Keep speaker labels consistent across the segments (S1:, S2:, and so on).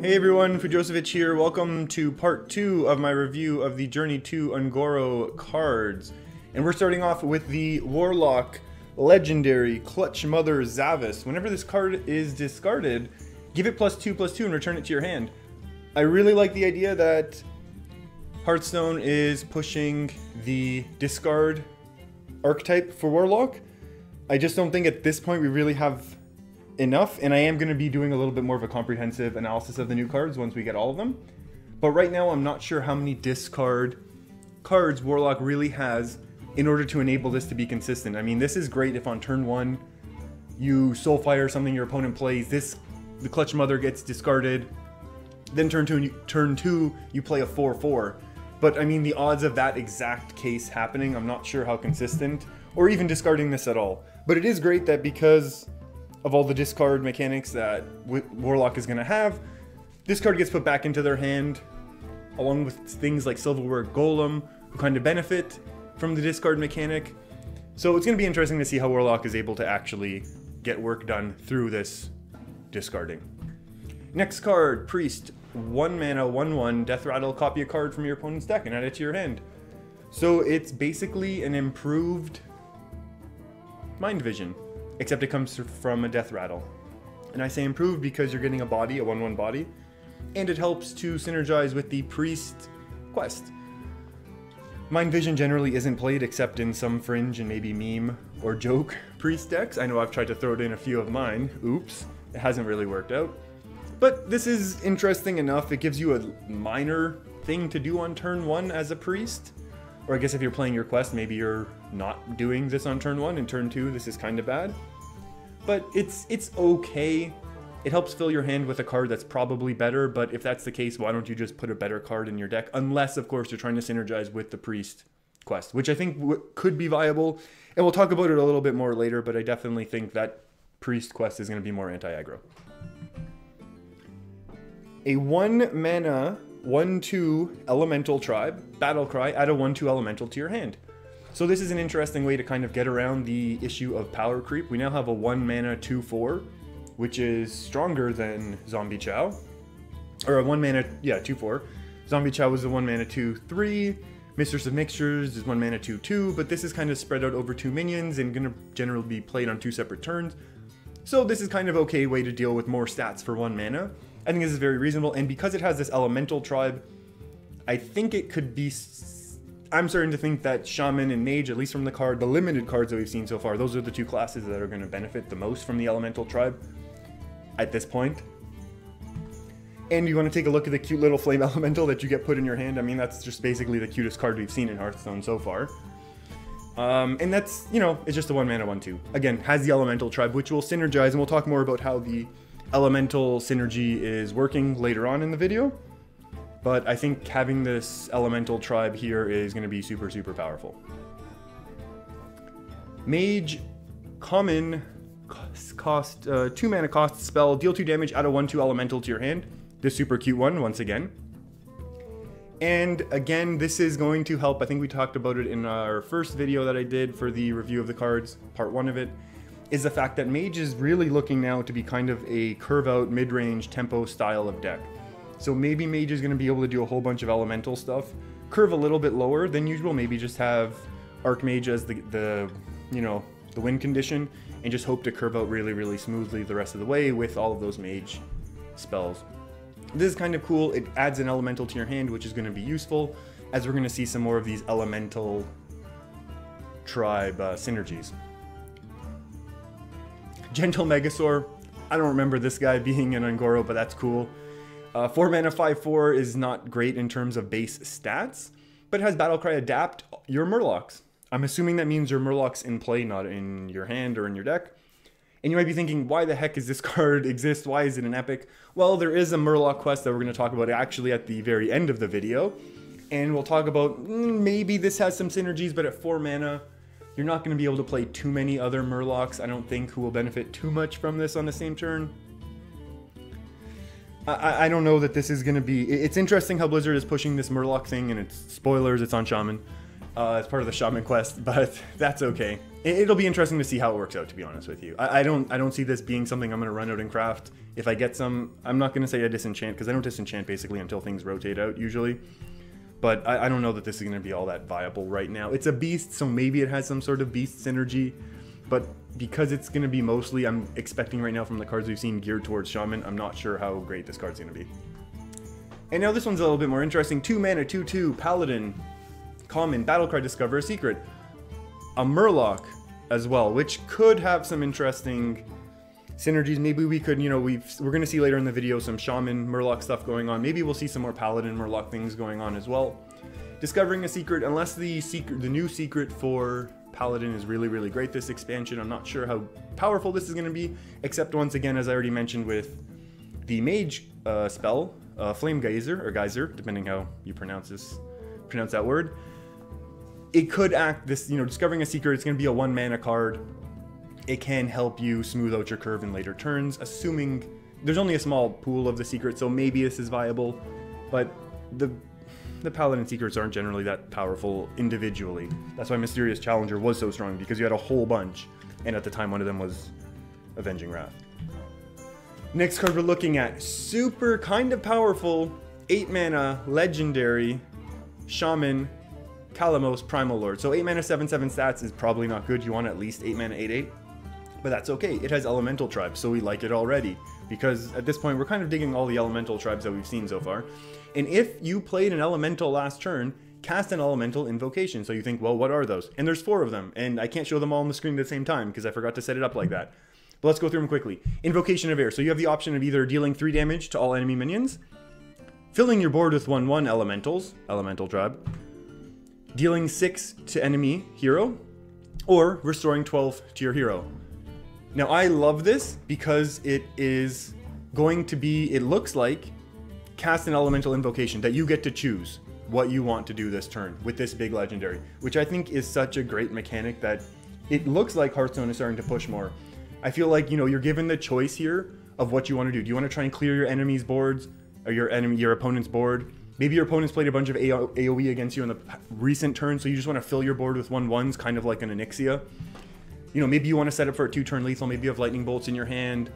S1: Hey everyone, Fujosevich here. Welcome to part 2 of my review of the Journey to UnGoro cards. And we're starting off with the Warlock Legendary Clutch Mother Zavis. Whenever this card is discarded, give it +2/+2 and return it to your hand. I really like the idea that Hearthstone is pushing the discard archetype for Warlock. I just don't think at this point we really have enough, and I am going to be doing a little bit more of a comprehensive analysis of the new cards once we get all of them. But right now I'm not sure how many discard cards Warlock really has in order to enable this to be consistent. I mean, this is great if on turn 1 you Soulfire something your opponent plays, the Clutch Mother gets discarded, then turn 2 you play a 4/4. But I mean, the odds of that exact case happening, I'm not sure how consistent, or even discarding this at all. But it is great that because of all the discard mechanics that Warlock is going to have, this card gets put back into their hand, along with things like Silverware Golem, who kind of benefit from the discard mechanic. So it's going to be interesting to see how Warlock is able to actually get work done through this discarding. Next card, Priest. 1 mana, 1/1, Death Rattle, copy a card from your opponent's deck and add it to your hand. So it's basically an improved Mind Vision, except it comes from a Death Rattle. And I say improved because you're getting a body, a 1/1 body, and it helps to synergize with the Priest quest. Mind Vision generally isn't played except in some fringe and maybe meme or joke Priest decks. I know I've tried to throw it in a few of mine. Oops, it hasn't really worked out. But this is interesting enough. It gives you a minor thing to do on turn 1 as a Priest. Or I guess if you're playing your quest, maybe you're not doing this on turn 1, and turn 2 this is kind of bad. But it's okay. It helps fill your hand with a card that's probably better, but if that's the case, why don't you just put a better card in your deck? Unless, of course, you're trying to synergize with the Priest quest, which I think could be viable. And we'll talk about it a little bit more later, but I definitely think that Priest quest is going to be more anti-aggro. A 1 mana, 1/2 elemental tribe, Battlecry, add a 1/2 elemental to your hand. So this is an interesting way to kind of get around the issue of power creep. We now have a 1 mana 2/4, which is stronger than Zombie Chow. Or a 1 mana, yeah, 2/4. Zombie Chow was a 1 mana 2/3. Mistress of Mixtures is 1 mana 2/2, but this is kind of spread out over 2 minions and gonna generally be played on 2 separate turns. So this is kind of okay way to deal with more stats for 1 mana. I think this is very reasonable, and because it has this elemental tribe, I think it could be... I'm starting to think that Shaman and Mage, at least from the limited cards that we've seen so far, those are the 2 classes that are going to benefit the most from the elemental tribe at this point. And you want to take a look at the cute little flame elemental that you get put in your hand. I mean, that's just basically the cutest card we've seen in Hearthstone so far. And that's, you know, it's just a 1 mana 1/2. Again, has the elemental tribe, which will synergize, and we'll talk more about how the elemental synergy is working later on in the video. But I think having this elemental tribe here is going to be super, super powerful. Mage, common, cost 2 mana cost spell, deal 2 damage, add a 1/2 elemental to your hand. This super cute one, once again. And again, this is going to help. I think we talked about it in our first video that I did for the review of the cards, part 1 of it, is the fact that Mage is really looking now to be kind of a curve-out, mid-range tempo style of deck. So maybe Mage is going to be able to do a whole bunch of elemental stuff, curve a little bit lower than usual, maybe just have Archmage as the win condition, and just hope to curve out really, really smoothly the rest of the way with all of those Mage spells. This is kind of cool. It adds an elemental to your hand, which is going to be useful, as we're going to see some more of these elemental tribe synergies. Gentle Megasaur. I don't remember this guy being an UnGoro, but that's cool. 4 mana 5/4 is not great in terms of base stats, but it has Battlecry adapt your Murlocs. I'm assuming that means your Murlocs in play, not in your hand or in your deck. And you might be thinking, why the heck does this card exist? Why is it an epic? Well, there is a Murloc quest that we're going to talk about actually at the very end of the video. And we'll talk about maybe this has some synergies, but at 4 mana, you're not going to be able to play too many other Murlocs, I don't think, who will benefit too much from this on the same turn. I don't know that this is going to be... It's interesting how Blizzard is pushing this Murloc thing, and it's spoilers, it's on Shaman. It's part of the Shaman quest, but that's okay. It'll be interesting to see how it works out, to be honest with you. I don't see this being something I'm going to run out and craft. If I get some, I'm not going to say I disenchant, because I don't disenchant basically until things rotate out usually. But I don't know that this is going to be all that viable right now. It's a beast, so maybe it has some sort of beast synergy. But because it's going to be mostly, I'm expecting right now from the cards we've seen geared towards Shaman, I'm not sure how great this card's going to be. And now this one's a little bit more interesting. 2 mana, 2/2, Paladin, common, Battlecry, discover a secret. A Murloc as well, which could have some interesting synergies. Maybe we could, you know, we're going to see later in the video some Shaman Murloc stuff going on. Maybe we'll see some more Paladin Murloc things going on as well. Discovering a secret, unless the new secret for Paladin is really, really great this expansion. I'm not sure how powerful this is going to be, except once again, as I already mentioned with the Mage spell, Flame Geyser, or Geyser, depending how you pronounce that word. It could act, this, you know, discovering a secret, it's going to be a 1 mana card. It can help you smooth out your curve in later turns, assuming there's only a small pool of the secret, so maybe this is viable, but the Paladin secrets aren't generally that powerful individually. That's why Mysterious Challenger was so strong, because you had a whole bunch, and at the time one of them was Avenging Wrath. Next card we're looking at, super kind of powerful, 8 mana, legendary, Shaman, Kalamos, Primal Lord. So 8 mana, 7/7 stats is probably not good. You want at least 8 mana, 8/8. But that's okay. It has Elemental Tribes, so we like it already. Because at this point, we're kind of digging all the Elemental Tribes that we've seen so far. And if you played an Elemental last turn, cast an Elemental Invocation. So you think, well, what are those? And there's 4 of them. And I can't show them all on the screen at the same time because I forgot to set it up like that. But let's go through them quickly. Invocation of Air. So you have the option of either dealing 3 damage to all enemy minions, filling your board with 1/1 elementals, Elemental Tribe, dealing 6 to enemy hero, or restoring 12 to your hero. Now I love this because it is going to be, it looks like, cast an elemental invocation that you get to choose what you want to do this turn with this big legendary, which I think is such a great mechanic that it looks like Hearthstone is starting to push more. I feel like, you know, you're given the choice here of what you want to do. Do you want to try and clear your enemy's boards, or your opponent's board? Maybe your opponent's played a bunch of AoE against you in the recent turn, so you just want to fill your board with 1/1s, kind of like an Onyxia. You know, maybe you want to set up for a 2-turn lethal, maybe you have Lightning Bolts in your hand,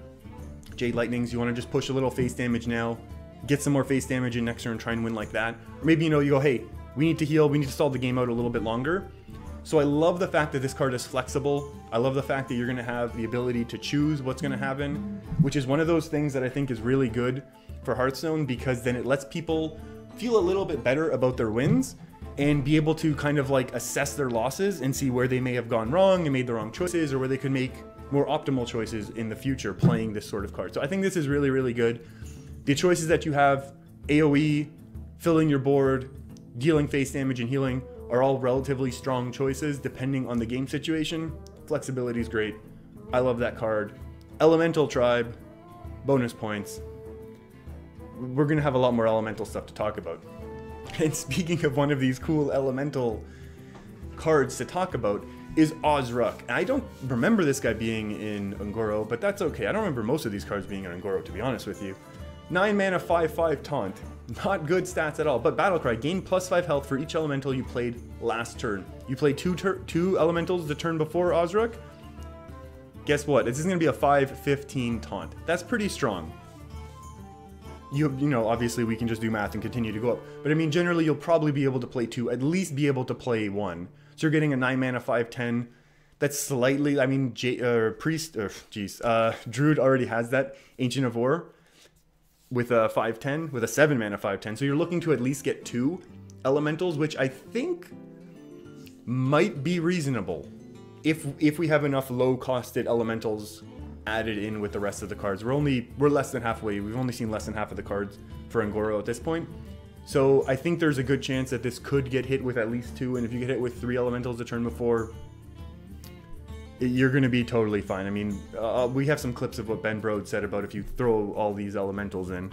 S1: Jade Lightnings, you want to just push a little face damage now, get some more face damage in next turn, try and win like that. Or maybe, you know, you go, hey, we need to heal, we need to stall the game out a little bit longer. So I love the fact that this card is flexible. I love the fact that you're going to have the ability to choose what's going to happen, which is one of those things that I think is really good for Hearthstone, because then it lets people feel a little bit better about their wins and be able to kind of like assess their losses and see where they may have gone wrong and made the wrong choices, or where they could make more optimal choices in the future playing this sort of card. So I think this is really, really good. The choices that you have, AoE, filling your board, dealing face damage and healing, are all relatively strong choices depending on the game situation. Flexibility is great. I love that card. Elemental Tribe, bonus points. We're going to have a lot more elemental stuff to talk about. And speaking of one of these cool elemental cards to talk about is Rook. And I don't remember this guy being in UnGoro, but that's okay. I don't remember most of these cards being in UnGoro, to be honest with you. 9 mana, 5/5 taunt. Not good stats at all, but Battlecry, gain +5 health for each elemental you played last turn. You played two elementals the turn before Rook. Guess what? This is going to be a 5/15 taunt. That's pretty strong. You know, obviously we can just do math and continue to go up. But I mean, generally you'll probably be able to play 2, at least be able to play 1. So you're getting a 9 mana, 5/10. That's slightly, I mean, Druid already has that, Ancient of War, with a 5/10, with a 7 mana 5/10. So you're looking to at least get 2 elementals, which I think might be reasonable if we have enough low-costed elementals added in with the rest of the cards. We're less than halfway. We've only seen less than half of the cards for UnGoro at this point. So I think there's a good chance that this could get hit with at least 2, and if you get hit with 3 elementals the turn before, you're going to be totally fine. I mean, we have some clips of what Ben Brode said about if you throw all these elementals in.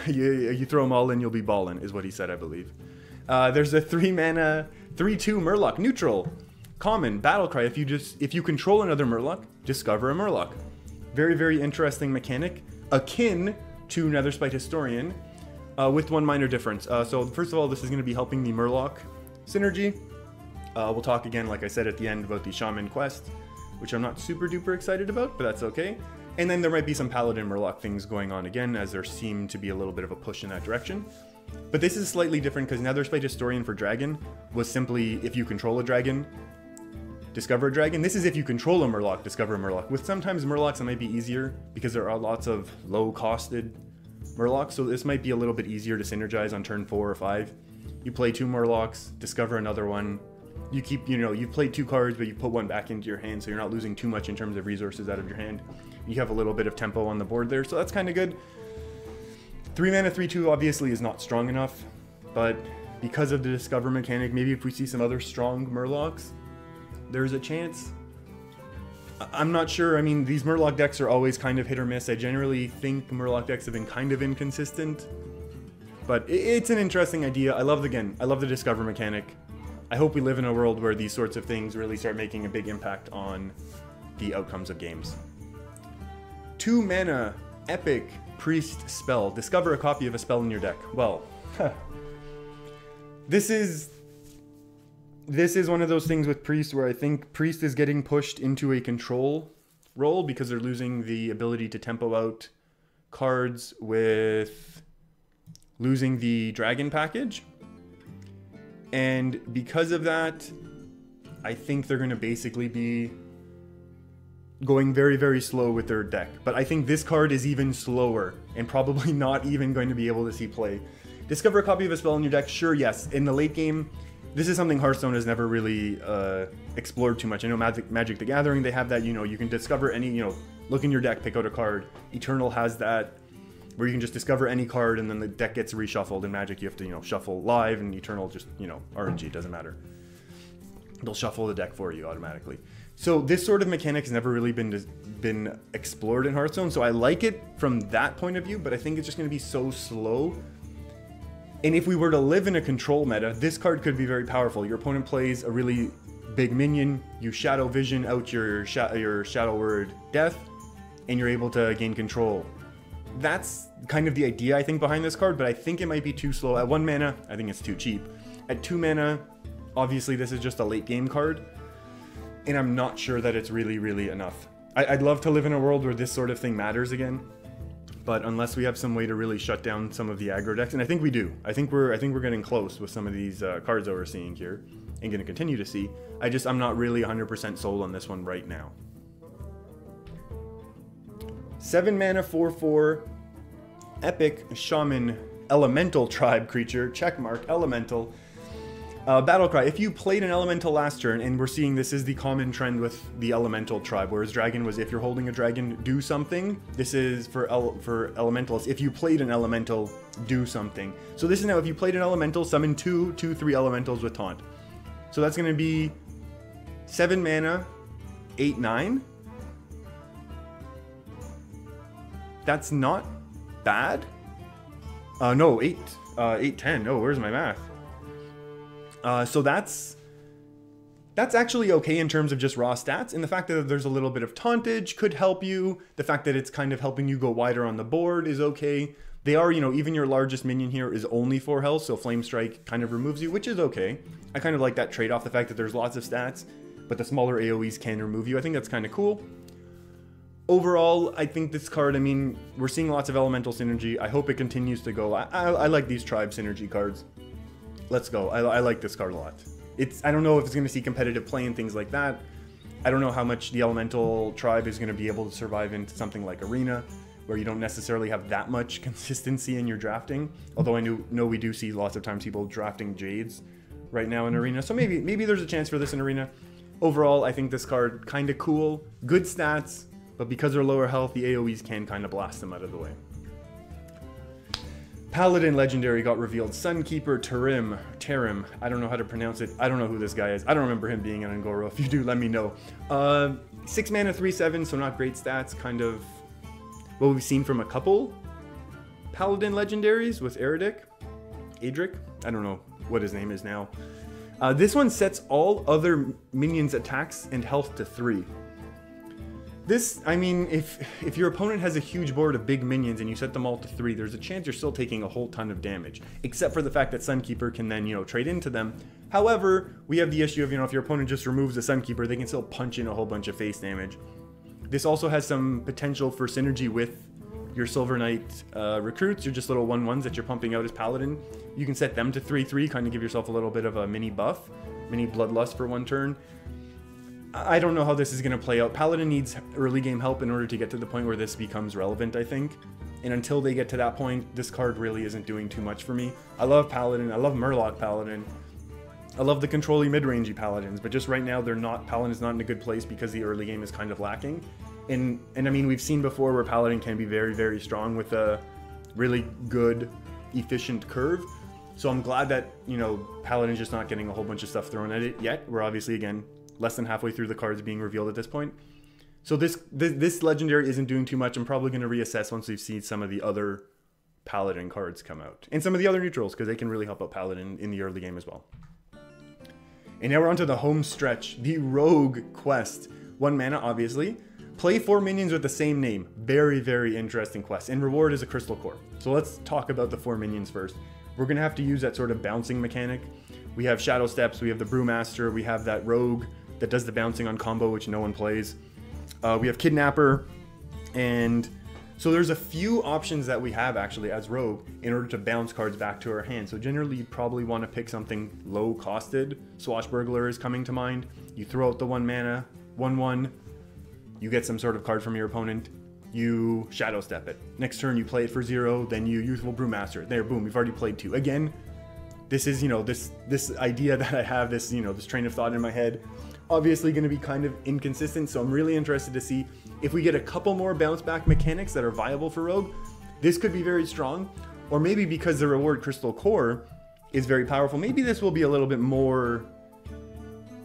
S1: You throw them all in, you'll be ballin', is what he said, I believe. There's a 3 mana, 3/2 Murloc Neutral. Common, Battlecry, if you control another Murloc, discover a Murloc. Very, very interesting mechanic, akin to Netherspite Historian, with one minor difference. So first of all, this is going to be helping the Murloc synergy. We'll talk again, like I said, at the end about the Shaman quest, which I'm not super duper excited about, but that's okay. And then there might be some Paladin Murloc things going on again, as there seemed to be a little bit of a push in that direction. But this is slightly different because Nether's Plate Historian for Dragon was simply if you control a dragon, discover a dragon. This is if you control a Murloc, discover a Murloc. With sometimes Murlocs it might be easier because there are lots of low-costed Murlocs, so this might be a little bit easier to synergize on turn 4 or 5. You play 2 Murlocs, discover another one. You keep, you know, you played 2 cards, but you put 1 back into your hand, so you're not losing too much in terms of resources out of your hand. You have a little bit of tempo on the board there, so that's kind of good. 3 mana 3/2 obviously is not strong enough, but because of the discover mechanic, maybe if we see some other strong Murlocs, there's a chance. I'm not sure. I mean, these Murloc decks are always kind of hit or miss. I generally think Murloc decks have been kind of inconsistent, but it's an interesting idea. I love the discover mechanic. I hope we live in a world where these sorts of things really start making a big impact on the outcomes of games. 2 mana, epic priest spell. Discover a copy of a spell in your deck. Well, this is one of those things with priest where I think priest is getting pushed into a control role because they're losing the ability to tempo out cards with losing the dragon package. And because of that, I think they're going to basically be going very, very slow with their deck. But I think this card is even slower and probably not even going to be able to see play. Discover a copy of a spell in your deck. Sure, yes. In the late game, this is something Hearthstone has never really explored too much. I know Magic the Gathering, they have that, you know, you can discover any, you know, look in your deck, pick out a card. Eternal has that, where you can just discover any card and then the deck gets reshuffled. In Magic, you have to, you know, shuffle live, and Eternal just, you know, RNG, doesn't matter. They'll shuffle the deck for you automatically. So this sort of mechanic has never really been explored in Hearthstone, so I like it from that point of view, but I think it's just going to be so slow. And if we were to live in a control meta, this card could be very powerful. Your opponent plays a really big minion, you Shadow Vision out your Shadow Word Death, and you're able to gain control. That's kind of the idea, I think, behind this card, but I think it might be too slow. At 1 mana, I think it's too cheap. At 2 mana, obviously this is just a late game card, and I'm not sure that it's really, really enough. I'd love to live in a world where this sort of thing matters again, but unless we have some way to really shut down some of the aggro decks, and I think we do. I think we're getting close with some of these cards that we're seeing here, and going to continue to see. I'm not really 100% sold on this one right now. 7 mana 4/4 epic shaman elemental tribe creature, checkmark elemental. Battlecry. If you played an elemental last turn, and we're seeing this is the common trend with the elemental tribe, whereas dragon was if you're holding a dragon, do something. This is for elementals. If you played an elemental, do something. So this is now if you played an elemental, summon 2/3 elementals with taunt. So that's going to be 7 mana, 8/9. That's not bad. No, 8/10. Oh, where's my math? So that's actually okay in terms of just raw stats, and the fact that there's a little bit of tauntage could help you. The fact that it's kind of helping you go wider on the board is okay. They are, you know, even your largest minion here is only 4 health, so Flame Strike kind of removes you, which is okay. I kind of like that trade-off, the fact that there's lots of stats, but the smaller AoEs can remove you. I think that's kind of cool. Overall, I think this card, I mean, we're seeing lots of elemental synergy. I hope it continues to go. I like these tribe synergy cards. Let's go. I like this card a lot. I don't know if it's going to see competitive play and things like that. I don't know how much the elemental tribe is going to be able to survive into something like Arena, where you don't necessarily have that much consistency in your drafting. Although I know we do see lots of times people drafting Jades right now in Arena. So maybe there's a chance for this in Arena. Overall, I think this card kind of cool. Good stats, but because they're lower health, the AoEs can kind of blast them out of the way. Paladin Legendary got revealed. Sunkeeper Tarim. I don't know how to pronounce it. I don't know who this guy is. I don't remember him being an UnGoro. If you do, let me know. 6 mana, 3/7, so not great stats. Kind of what we've seen from a couple Paladin Legendaries with Adric. I don't know what his name is now. This one sets all other minions' attacks and health to 3. This, I mean, if your opponent has a huge board of big minions and you set them all to 3, there's a chance you're still taking a whole ton of damage. Except for the fact that Sunkeeper can then, you know, trade into them. However, we have the issue of, you know, if your opponent just removes the Sunkeeper, they can still punch in a whole bunch of face damage. This also has some potential for synergy with your Silver Knight recruits, your just little 1/1s that you're pumping out as Paladin. You can set them to 3/3, kind of give yourself a little bit of a mini buff, mini bloodlust for one turn. I don't know how this is going to play out. Paladin needs early game help in order to get to the point where this becomes relevant, I think. And until they get to that point, this card really isn't doing too much for me. I love Paladin. I love Murloc Paladin. I love the controlling mid-rangey Paladins, but just right now, Paladin is not in a good place because the early game is kind of lacking. And I mean, we've seen before where Paladin can be very, very strong with a really good, efficient curve. So I'm glad that, you know, Paladin's just not getting a whole bunch of stuff thrown at it yet. We're obviously, again, less than halfway through the cards being revealed at this point. So this legendary isn't doing too much. I'm probably going to reassess once we've seen some of the other Paladin cards come out. And some of the other neutrals, because they can really help out Paladin in the early game as well. And now we're on to the home stretch. The Rogue quest. 1 mana, obviously. Play 4 minions with the same name. Very, very interesting quest. And reward is a crystal core. So let's talk about the 4 minions first. We're going to have to use that sort of bouncing mechanic. We have Shadow Steps, we have the Brewmaster, we have that Rogue that does the bouncing on combo, which no one plays. We have Kidnapper, and so there's a few options that we have actually as Rogue in order to bounce cards back to our hand. So generally you'd probably want to pick something low costed. Swashbuckler is coming to mind. You throw out the 1 mana, 1/1, you get some sort of card from your opponent, you Shadow Step it. Next turn you play it for 0, then you Youthful Brewmaster. There, boom, you've already played 2. Again, this is, you know, this idea that I have, this, you know, this train of thought in my head, obviously going to be kind of inconsistent. So I'm really interested to see if we get a couple more bounce back mechanics that are viable for Rogue. This could be very strong, or maybe because the reward Crystal Core is very powerful, maybe this will be a little bit more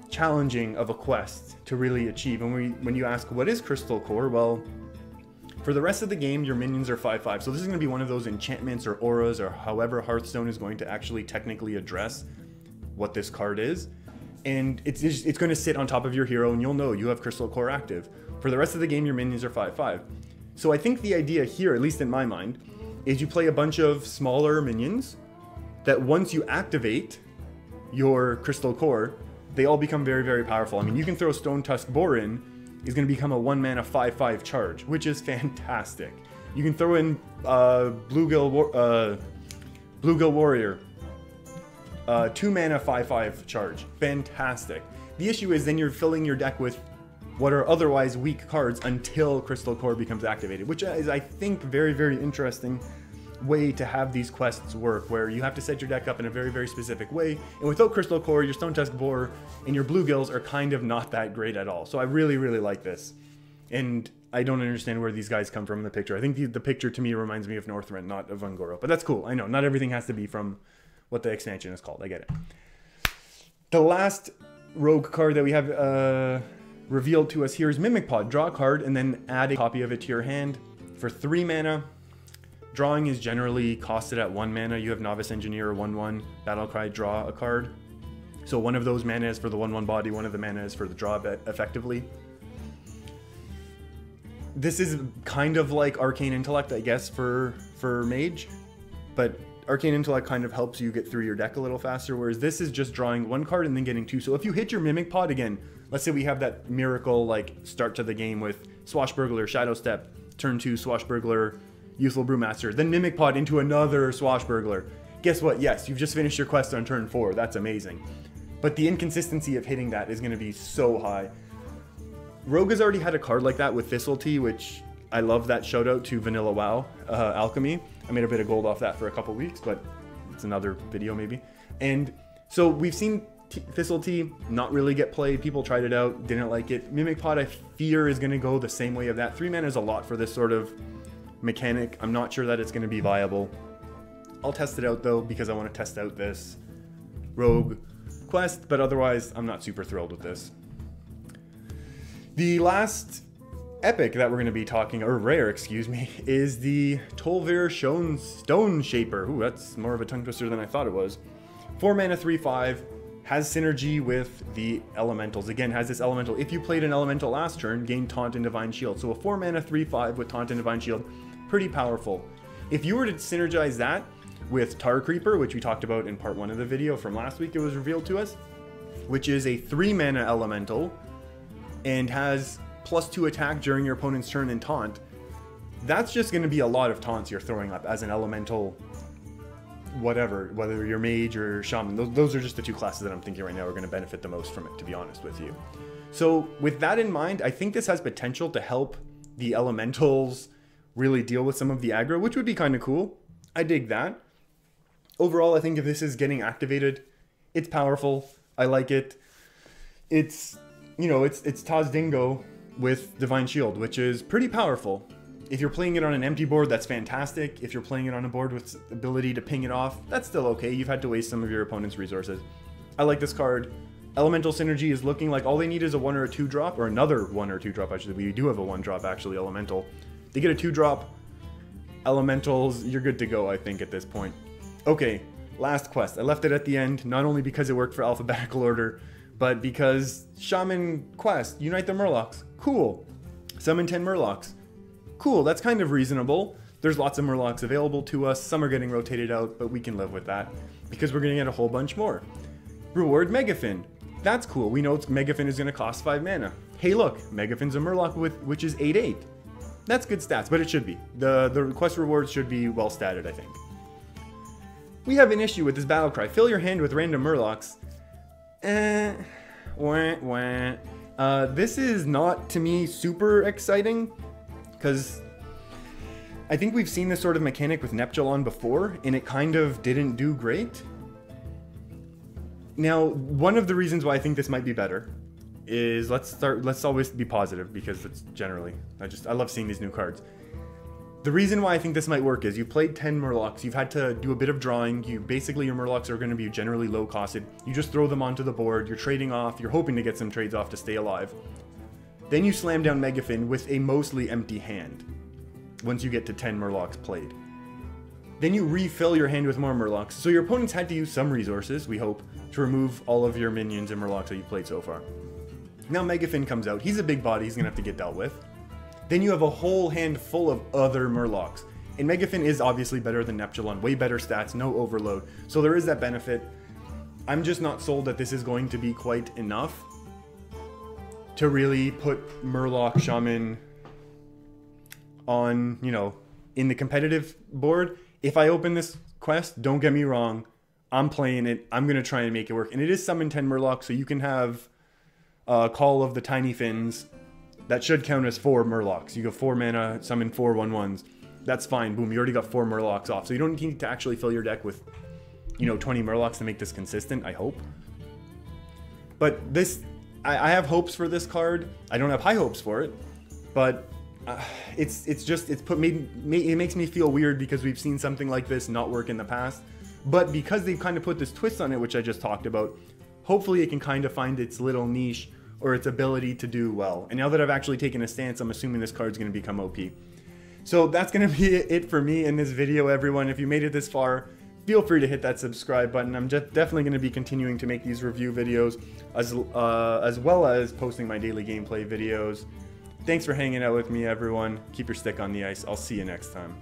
S1: challenging of a quest to really achieve. And when you ask what is Crystal Core, well, for the rest of the game, your minions are 5/5. So this is going to be one of those enchantments or auras or however Hearthstone is going to actually technically address what this card is. And it's going to sit on top of your hero, and you'll know you have Crystal Core active. For the rest of the game, your minions are 5/5. So I think the idea here, at least in my mind, is you play a bunch of smaller minions that once you activate your Crystal Core, they all become very, very powerful. I mean, you can throw Stone Tusk Boar in, is going to become a 1 mana 5/5 charge, which is fantastic. You can throw in Bluegill Warrior, 2 mana 5/5 charge, fantastic. The issue is then you're filling your deck with what are otherwise weak cards until Crystal Core becomes activated, which is, I think, very, very interesting way to have these quests work, where you have to set your deck up in a very, very specific way. And without Crystal Core, your Stone Tusk Boar and your Bluegills are kind of not that great at all. So I really, really like this. And I don't understand where these guys come from in the picture. I think the picture to me reminds me of Northrend, not of UnGoro. But that's cool. I know, not everything has to be from what the expansion is called. I get it. The last Rogue card that we have revealed to us here is Mimic Pod. Draw a card and then add a copy of it to your hand for 3 mana. Drawing is generally costed at 1 mana. You have Novice Engineer or 1/1. Battlecry, draw a card. So one of those mana is for the 1/1 body, one of the mana is for the draw effectively. This is kind of like Arcane Intellect, I guess, for Mage. But Arcane Intellect kind of helps you get through your deck a little faster, whereas this is just drawing 1 card and then getting 2. So if you hit your Mimic Pod again, let's say we have that miracle like start to the game with Swashbuckler, Shadow Step, turn 2, Swashbuckler, Youthful Brewmaster, then Mimic Pod into another Swashbuckler. Guess what? Yes, you've just finished your quest on turn 4. That's amazing. But the inconsistency of hitting that is going to be so high. Rogue has already had a card like that with Thistletea, which I love that shout out to Vanilla WoW Alchemy. I made a bit of gold off that for a couple weeks, but it's another video maybe. And so we've seen Thistletea not really get played. People tried it out, didn't like it. Mimic Pod, I fear, is going to go the same way of that. 3 mana is a lot for this sort of mechanic. I'm not sure that it's going to be viable. I'll test it out though, because I want to test out this Rogue quest, but otherwise I'm not super thrilled with this. The last epic that we're going to be talking, or rare, excuse me, is the Tol'vir Stone Shaper. Ooh, that's more of a tongue twister than I thought it was. 4 mana 3/5. has synergy with the elementals. Again, has this elemental. If you played an elemental last turn, gain Taunt and Divine Shield. So a 4 mana 3/5 with Taunt and Divine Shield, pretty powerful. If you were to synergize that with Tar Creeper, which we talked about in part 1 of the video from last week, it was revealed to us, which is a 3 mana elemental and has +2 attack during your opponent's turn and taunt, that's just going to be a lot of taunts you're throwing up as an elemental, whatever, whether you're Mage or Shaman. Those are just the two classes that I'm thinking right now are going to benefit the most from it, to be honest with you. So with that in mind, I think this has potential to help the elementals really deal with some of the aggro, which would be kind of cool. I dig that. Overall, I think if this is getting activated, it's powerful. I like it. It's, you know, it's Taz Dingo with Divine Shield, which is pretty powerful. If you're playing it on an empty board, that's fantastic. If you're playing it on a board with the ability to ping it off, that's still okay. You've had to waste some of your opponent's resources. I like this card. Elemental Synergy is looking like all they need is a 1 or a 2 drop, or another 1 or 2 drop, actually. We do have a 1 drop, actually, Elemental. They get a 2 drop, Elementals, you're good to go, I think, at this point. Okay, last quest. I left it at the end, not only because it worked for alphabetical order, but because Shaman quest, Unite the Murlocs. Cool. Summon 10 Murlocs. Cool, that's kind of reasonable. There's lots of Murlocs available to us. Some are getting rotated out, but we can live with that because we're going to get a whole bunch more. Reward Megafin. That's cool. We know Megafin is going to cost 5 mana. Hey, look, Megafin's a Murloc which is 8/8. That's good stats, but it should be. The quest rewards should be well statted, I think. We have an issue with this Battlecry. Fill your hand with random Murlocs. This is not, to me, super exciting, because I think we've seen this sort of mechanic with Neptulon before, and it kind of didn't do great. Now, one of the reasons why I think this might be better is, let's always be positive, because it's generally, I love seeing these new cards. The reason why I think this might work is you've played 10 Murlocs, you've had to do a bit of drawing, basically your Murlocs are going to be generally low costed, you just throw them onto the board, you're trading off, you're hoping to get some trades off to stay alive. Then you slam down Megafin with a mostly empty hand, once you get to 10 Murlocs played. Then you refill your hand with more Murlocs, so your opponents had to use some resources, we hope, to remove all of your minions and Murlocs that you've played so far. Now Megafin comes out, he's a big body, he's going to have to get dealt with. Then you have a whole hand full of other Murlocs. And Megafin is obviously better than Neptulon, way better stats, no overload. So there is that benefit. I'm just not sold that this is going to be quite enough to really put Morloc Shaman on, you know, in the competitive board. If I open this quest, don't get me wrong, I'm playing it. I'm going to try and make it work. And it is summon 10 Murlocs, so you can have Call of the Tiny Fins. That should count as 4 Murlocs. You go 4 mana, summon 4 1/1s. That's fine. Boom, you already got 4 Murlocs off. So you don't need to actually fill your deck with, you know, 20 Murlocs to make this consistent, I hope. But this, I have hopes for this card. I don't have high hopes for it, but it makes me feel weird because we've seen something like this not work in the past. But because they've kind of put this twist on it, which I just talked about, hopefully it can kind of find its little niche or its ability to do well. And now that I've actually taken a stance, I'm assuming this card's going to become OP. So that's going to be it for me in this video, everyone. If you made it this far, feel free to hit that subscribe button. I'm definitely going to be continuing to make these review videos, as well as posting my daily gameplay videos. Thanks for hanging out with me, everyone. Keep your stick on the ice. I'll see you next time.